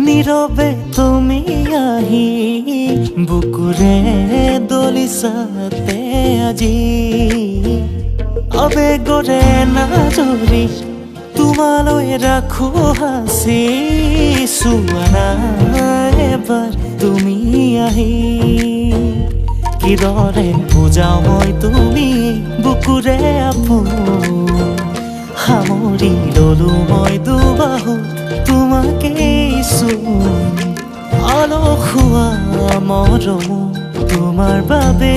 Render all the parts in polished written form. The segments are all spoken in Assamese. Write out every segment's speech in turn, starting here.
নীৰবে তুমি আহি বুকুৰে দলিছাতে আজি আবেগৰে নাজৰি তোমালৈ ৰাখো হাসি চুৱানা এবাৰ তুমি আহি কিদৰে বুজাও মই তুমি বুকুৰে আপোন সামৰি ললো মই দুবাহু তোমাকে চুন অলসুৱা মৰম তোমাৰ বাবে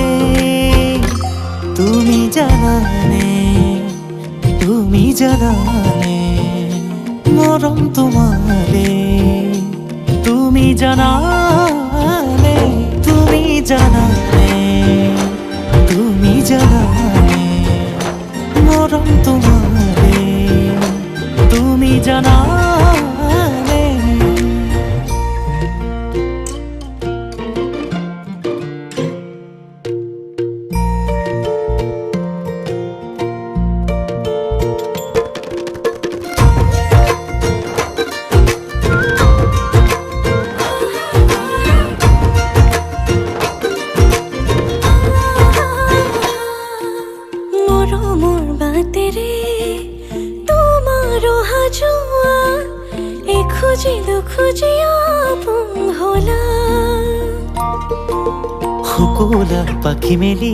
তুমি জানানে মৰম তোমাৰে তুমি জানানে মৰম তোমাৰে তুমি জানানে শুকুলা পাখি মেলি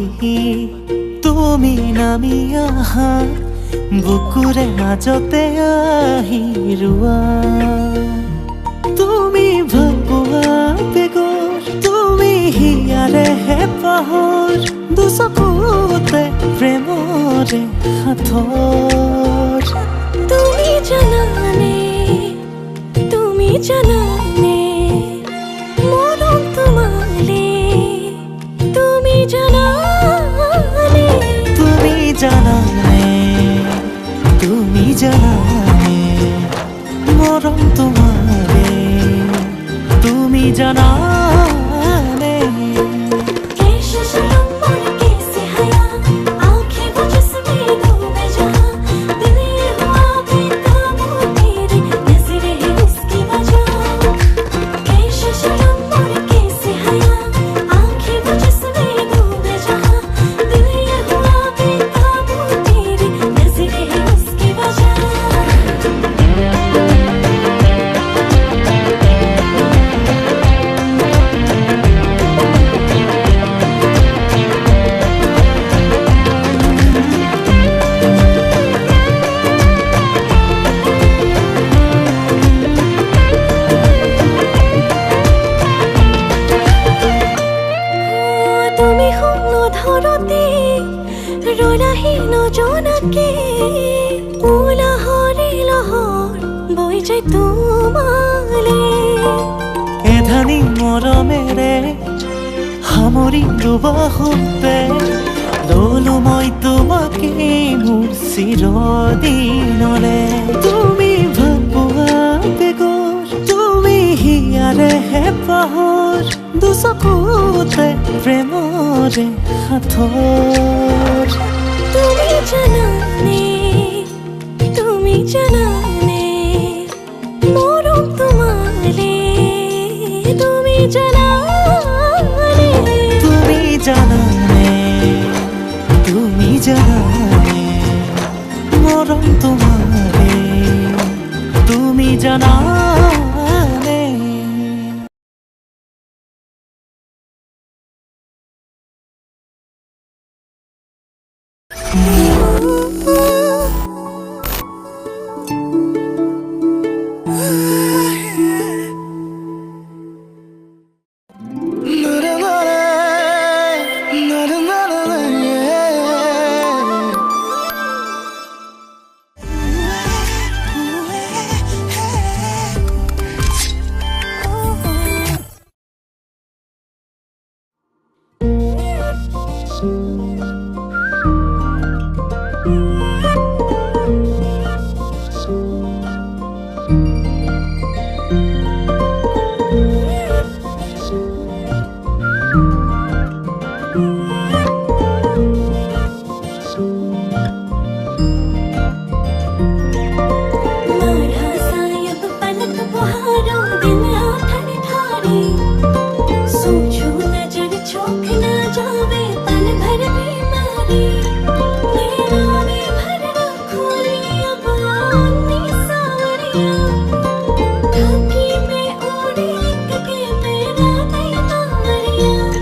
তুমি নামি আহা বুকুৰে মাজতে আহি ৰোৱা তুমি ভাবোৱা বেগৰ তুমি হিয়াৰে হেঁপাহৰ দুচকুতে প্ৰেমৰে সাঁথৰ তুমি জানানে মৰম তোমালে তুমি জানানে মৰম তোমাৰে তুমি জানানে এধানি মৰমেৰে সামৰি দুবাহুতে ললো মই তোমাকে মোৰ চিৰদিনলে তুমি ভাবোৱা বেগৰ তুমি হিয়াৰে হেঁপাহৰ দুচকুতে প্ৰেমৰে সাঁথৰ তুমি জানানে মৰম তোমালে তুমি জানানে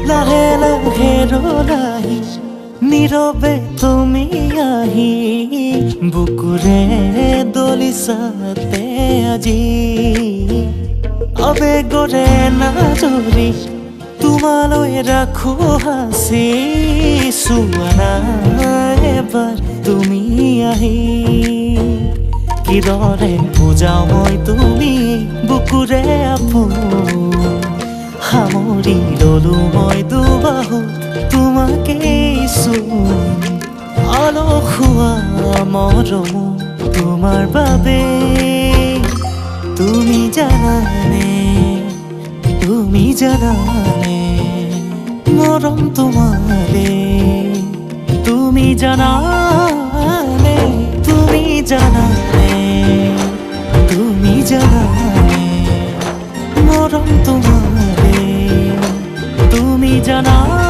লাহে লাহে ৰলাই নীৰৱে তুমি আহি বুকুৰে দলিছাতে আজি আবেগৰে নাজৰি তোমালৈ ৰাখো হাঁচি চোৱা এবাৰ তুমি আহি কিদৰে বুজাও মই তুমি বুকুৰে আপোন সামৰি ললো মই দুবাহুত তোমাকে অলসুৱা মৰম তোমাৰ বাবে তুমি জানানে মৰম তোমাৰে তুমি জানানে মৰম তোমাৰে তুমি জানানে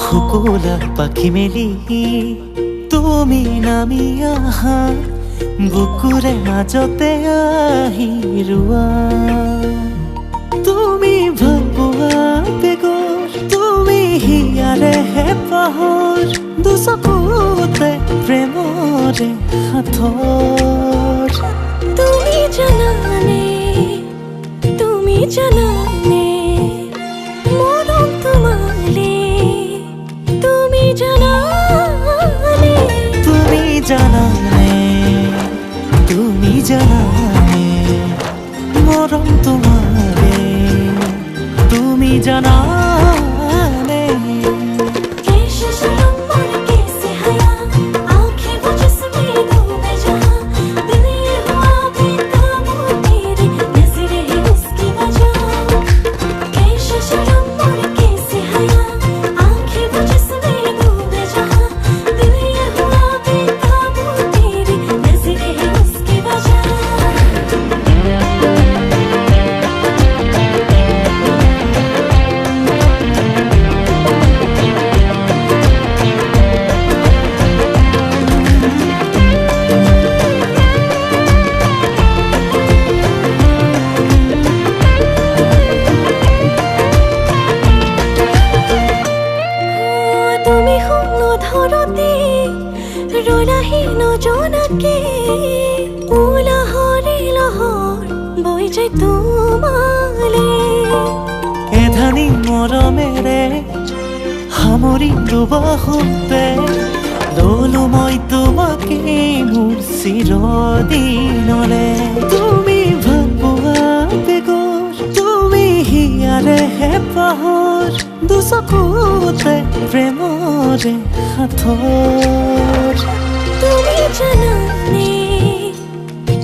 শুকুলা পাখি মেলি তুমি নামি আহা বুকুৰে মাজতে আহি ৰোৱা তুমি ভাল পোৱা বেগৰ তুমি হিয়াৰে হেঁপাহৰ দুচকুতে প্ৰেমৰে সাঁথৰ তুমি জানানে মৰম তোমালে তুমি জানানে মৰম তোমাৰে তুমি জানানে ৰলাহি নজনাকে উলাহৰে লহৰ বৈ যায় তোমালে এধানি মৰমেৰে সামৰি দুবাহুতে ললো মই তোমাকে মোৰ চিৰদিনলে তুমি ভাল পোৱা বেগৰ তুমি হিয়াৰে হেঁপাহৰ দুচকুতে প্ৰেমৰে সাঁথৰ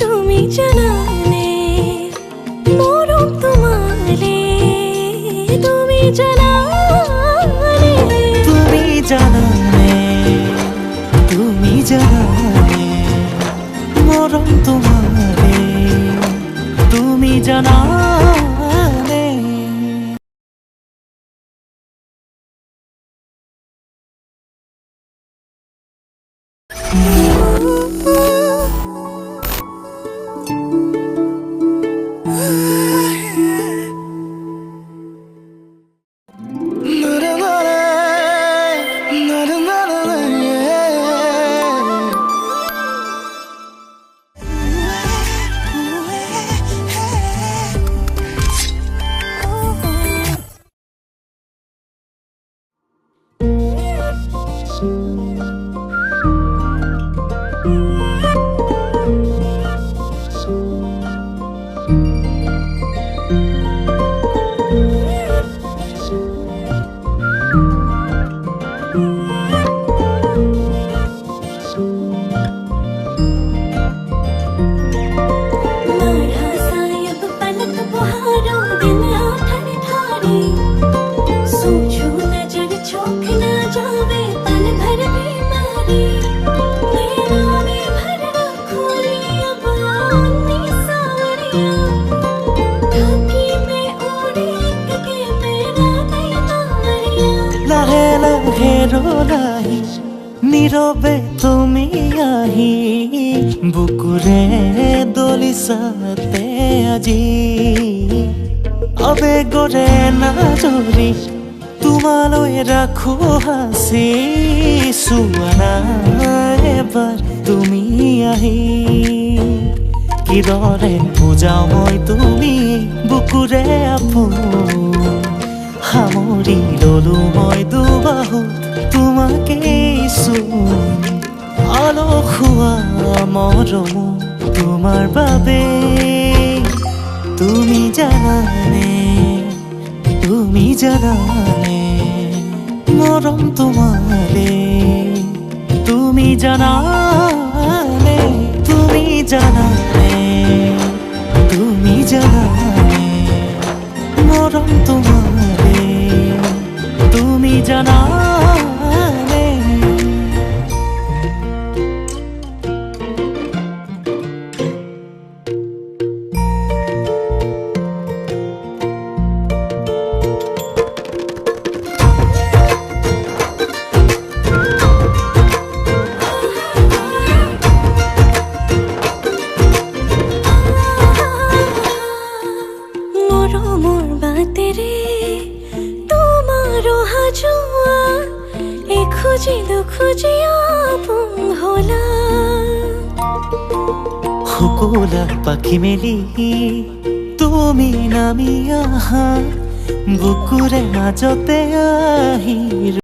তুমি জানানে মৰম তোমালে তুমি জানানে তুমি জানানে মৰম তোমাৰে তুমি জানানে লাহে লাহে ৰলাই নীৰৱে তুমি আহি বুকুৰে দলিছাতে আজি আবেগৰে নাজৰি তোমালৈ ৰাখো হাঁচি চোৱা এবাৰ তুমি আহি কিদৰে বুজাও মই তুমি বুকুৰে আপোন সামৰি ললো মই দুবাহুত তোমাকে চোন আলসুৱা মৰম তোমাৰ বাবে তুমি জানানে মৰম তোমাৰে তুমি জানানে মৰম তোমাৰে তুমি জানানে শুকুলা পাখি মেলি তুমি নামি আহা বুকুৰে মাজতে আহি